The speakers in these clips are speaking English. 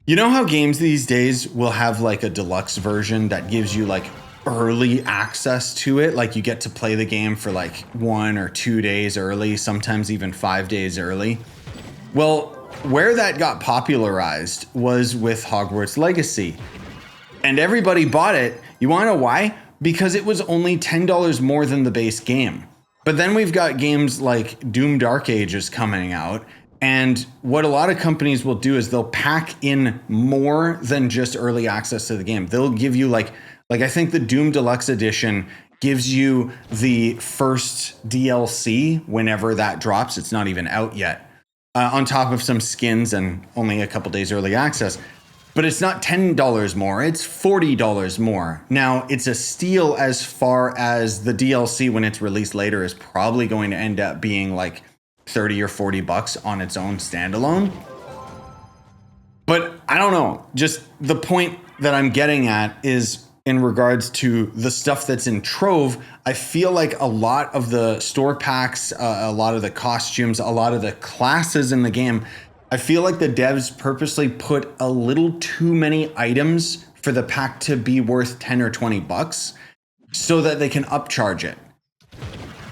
You know how games these days will have like a deluxe version that gives you like early access to it? Like you get to play the game for like 1 or 2 days early, sometimes even 5 days early. Well, where that got popularized was with Hogwarts Legacy. And everybody bought it. You want to know why? Because it was only $10 more than the base game. But then we've got games like Doom Dark Ages coming out. And what a lot of companies will do is they'll pack in more than just early access to the game. They'll give you like I think the Doom Deluxe Edition gives you the first DLC whenever that drops. It's not even out yet. On top of some skins and only a couple days early access. But it's not $10 more, it's $40 more. Now, it's a steal as far as the DLC when it's released later is probably going to end up being like 30 or 40 bucks on its own standalone. But I don't know, just the point that I'm getting at is in regards to the stuff that's in Trove. I feel like a lot of the store packs, a lot of the costumes, a lot of the classes in the game, I feel like the devs purposely put a little too many items for the pack to be worth 10 or 20 bucks so that they can upcharge it.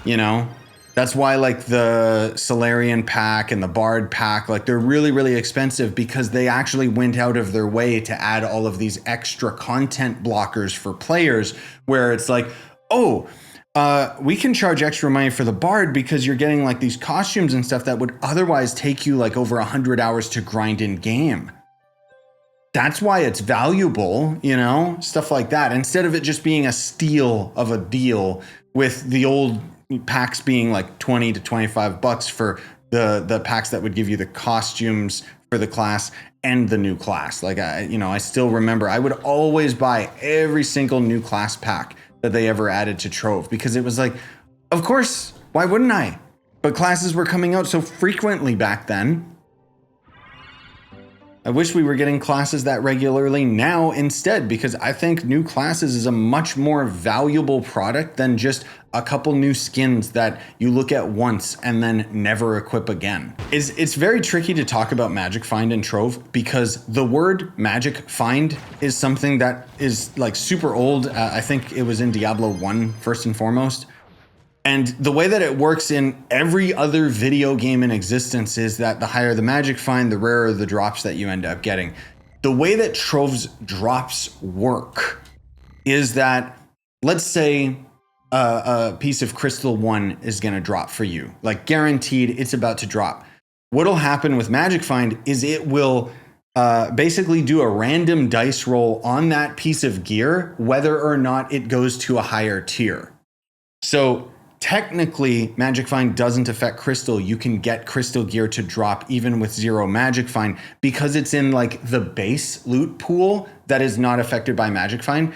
You know, that's why like the Solarian pack and the Bard pack, like they're really, really expensive because they actually went out of their way to add all of these extra content blockers for players where it's like, oh, we can charge extra money for the Bard because you're getting like these costumes and stuff that would otherwise take you like over 100 hours to grind in game. That's why it's valuable, you know, stuff like that. Instead of it just being a steal of a deal with the old packs being like 20 to 25 bucks for the packs that would give you the costumes for the class and the new class. Like, I still remember I would always buy every single new class pack that they ever added to Trove because it was like, of course, why wouldn't I? But classes were coming out so frequently back then. I wish we were getting classes that regularly now instead, because I think new classes is a much more valuable product than just a couple new skins that you look at once and then never equip again. It's very tricky to talk about Magic Find and Trove because the word Magic Find is something that is like super old. I think it was in Diablo 1 first and foremost. And the way that it works in every other video game in existence is that the higher the Magic Find, the rarer the drops that you end up getting. The way that Trove's drops work is that, let's say a piece of Crystal 1 is going to drop for you. Like guaranteed, it's about to drop. What'll happen with Magic Find is it will basically do a random dice roll on that piece of gear, whether or not it goes to a higher tier. So technically, Magic Find doesn't affect Crystal. You can get Crystal gear to drop even with 0 Magic Find because it's in like the base loot pool that is not affected by Magic Find.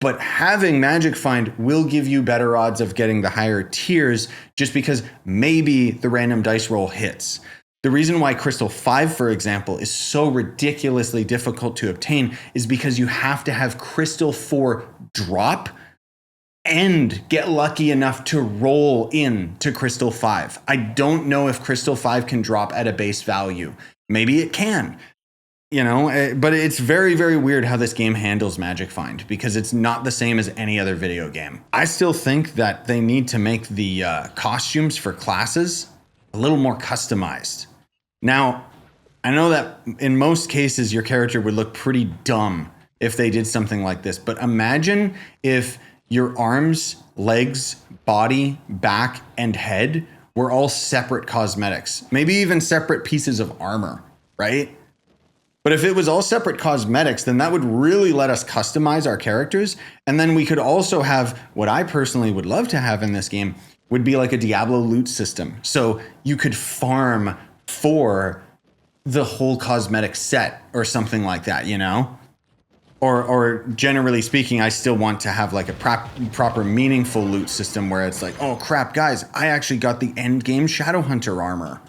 But having Magic Find will give you better odds of getting the higher tiers just because maybe the random dice roll hits. The reason why Crystal 5, for example, is so ridiculously difficult to obtain is because you have to have Crystal 4 drop and get lucky enough to roll in to Crystal 5. I don't know if Crystal 5 can drop at a base value. Maybe it can, you know, but it's very, very weird how this game handles Magic Find because it's not the same as any other video game. I still think that they need to make the costumes for classes a little more customized. Now, I know that in most cases your character would look pretty dumb if they did something like this, but imagine if your arms, legs, body, back, and head were all separate cosmetics, maybe even separate pieces of armor, right? But if it was all separate cosmetics, then that would really let us customize our characters. And then we could also have what I personally would love to have in this game would be like a Diablo loot system. So you could farm for the whole cosmetic set or something like that, you know? Or generally speaking, I still want to have like a proper meaningful loot system where it's like, oh crap, guys, I actually got the end game Shadowhunter armor.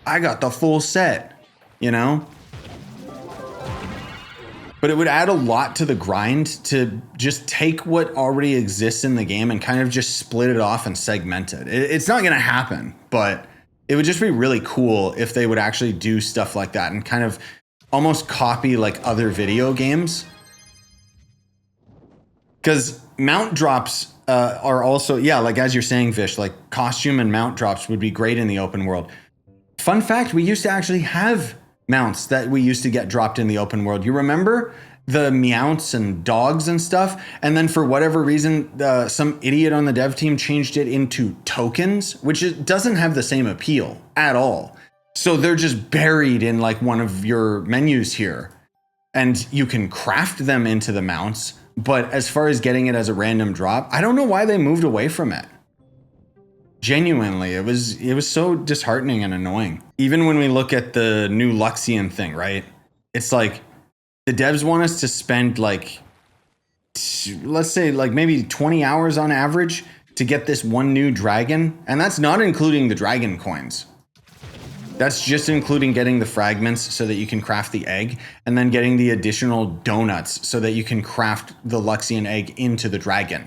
I got the full set, you know? But it would add a lot to the grind to just take what already exists in the game and kind of just split it off and segment it. It's not going to happen, but it would just be really cool if they would actually do stuff like that and kind of almost copy like other video games. Because mount drops are also, yeah, like as you're saying, Vish, like costume and mount drops would be great in the open world. Fun fact, we used to actually have mounts that we used to get dropped in the open world. You remember the meows and dogs and stuff? And then for whatever reason, some idiot on the dev team changed it into tokens, which doesn't have the same appeal at all. So they're just buried in like one of your menus here. And you can craft them into the mounts. But as far as getting it as a random drop, I don't know why they moved away from it. Genuinely, it was so disheartening and annoying. Even when we look at the new Luxian thing, right? It's like the devs want us to spend like, let's say like maybe 20 hours on average to get this one new dragon. And that's not including the dragon coins. That's just including getting the fragments so that you can craft the egg, and then getting the additional donuts so that you can craft the Luxian egg into the dragon.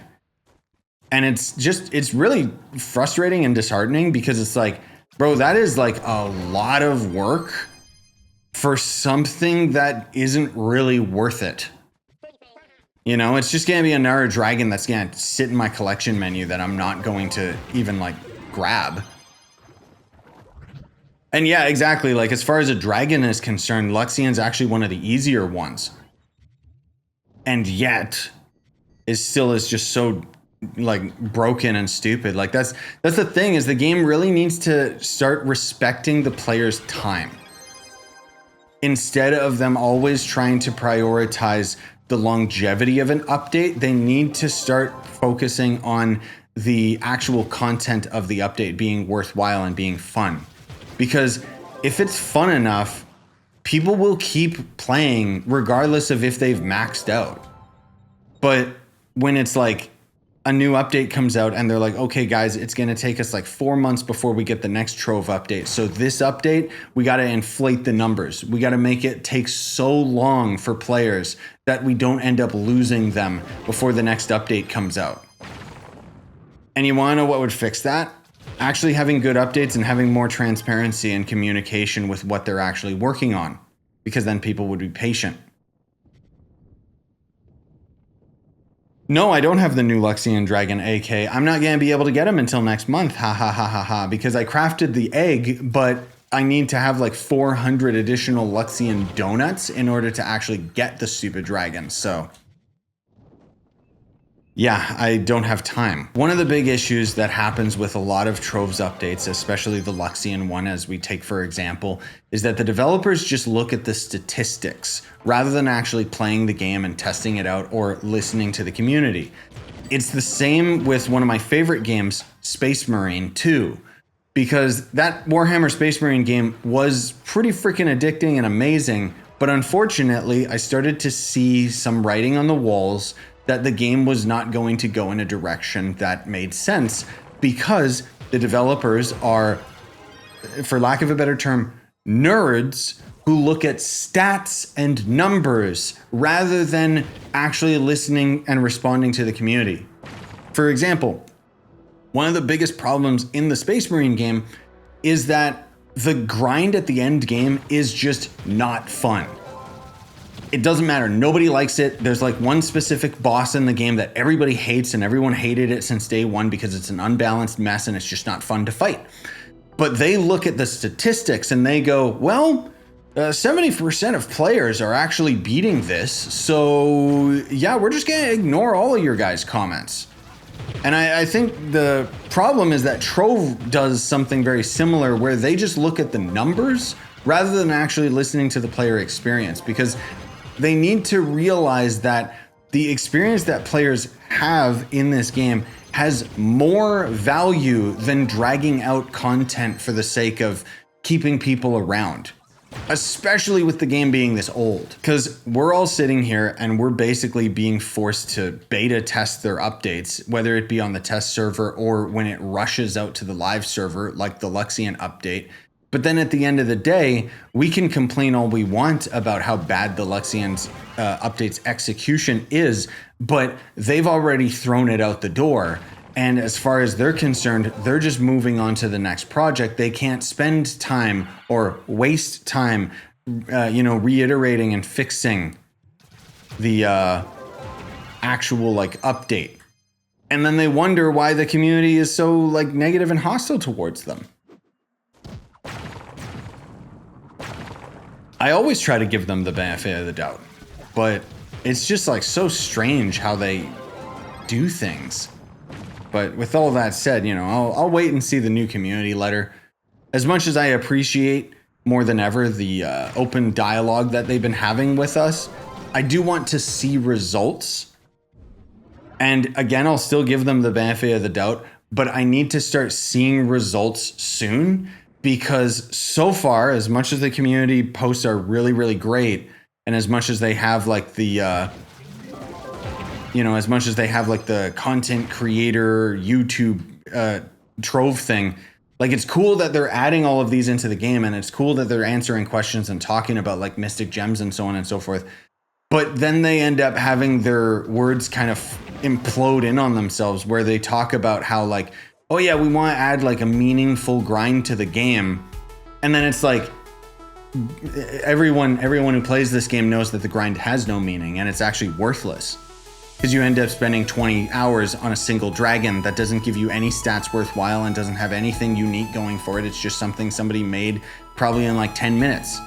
And it's really frustrating and disheartening because it's like, bro, that is like a lot of work for something that isn't really worth it. You know, it's just gonna be another dragon that's gonna sit in my collection menu that I'm not going to even like grab. And yeah, exactly. Like as far as a dragon is concerned, Luxian's actually one of the easier ones. And yet, it still is just so like broken and stupid. Like that's the thing, is the game really needs to start respecting the player's time. Instead of them always trying to prioritize the longevity of an update, they need to start focusing on the actual content of the update being worthwhile and being fun. Because if it's fun enough, people will keep playing regardless of if they've maxed out. But when it's like a new update comes out and they're like, okay, guys, it's going to take us like 4 months before we get the next Trove update. So this update, we got to inflate the numbers. We got to make it take so long for players that we don't end up losing them before the next update comes out. And you want to know what would fix that? Actually having good updates and having more transparency and communication with what they're actually working on, because then people would be patient. No, I don't have the new Luxian Dragon AK. I'm not going to be able to get him until next month. Ha ha ha ha ha. Because I crafted the egg, but I need to have like 400 additional Luxian donuts in order to actually get the stupid dragon. So yeah, I don't have time. One of the big issues that happens with a lot of Troves updates, especially the Luxian one, as we take for example, is that the developers just look at the statistics rather than actually playing the game and testing it out or listening to the community. It's the same with one of my favorite games, Space Marine 2, because that Warhammer Space Marine game was pretty freaking addicting and amazing, but unfortunately, I started to see some writing on the walls that the game was not going to go in a direction that made sense, because the developers are, for lack of a better term, nerds who look at stats and numbers rather than actually listening and responding to the community. For example, one of the biggest problems in the Space Marine game is that the grind at the end game is just not fun. It doesn't matter. Nobody likes it. There's like one specific boss in the game that everybody hates, and everyone hated it since day one because it's an unbalanced mess and it's just not fun to fight. But they look at the statistics and they go, well, 70% of players are actually beating this. So yeah, we're just going to ignore all of your guys' comments. And I think the problem is that Trove does something very similar, where they just look at the numbers rather than actually listening to the player experience, because they need to realize that the experience that players have in this game has more value than dragging out content for the sake of keeping people around, especially with the game being this old. Because we're all sitting here and we're basically being forced to beta test their updates, whether it be on the test server or when it rushes out to the live server, like the Luxian update. But then at the end of the day, we can complain all we want about how bad the Luxian's update's execution is, but they've already thrown it out the door. And as far as they're concerned, they're just moving on to the next project. They can't spend time or waste time reiterating and fixing the actual like update. And then they wonder why the community is so like negative and hostile towards them. I always try to give them the benefit of the doubt, but it's just like so strange how they do things. But with all that said, I'll wait and see the new community letter. As much as I appreciate more than ever the open dialogue that they've been having with us, I do want to see results. And again, I'll still give them the benefit of the doubt, but I need to start seeing results soon, because so far, as much as the community posts are really, really great, and as much as they have like the, as much as they have like the content creator YouTube trove thing, like it's cool that they're adding all of these into the game, and it's cool that they're answering questions and talking about like mystic gems and so on and so forth. But then they end up having their words kind of implode in on themselves, where they talk about how like, oh yeah, we want to add like a meaningful grind to the game. And then it's like, everyone who plays this game knows that the grind has no meaning and it's actually worthless. Because you end up spending 20 hours on a single dragon that doesn't give you any stats worthwhile and doesn't have anything unique going for it. It's just something somebody made probably in like 10 minutes.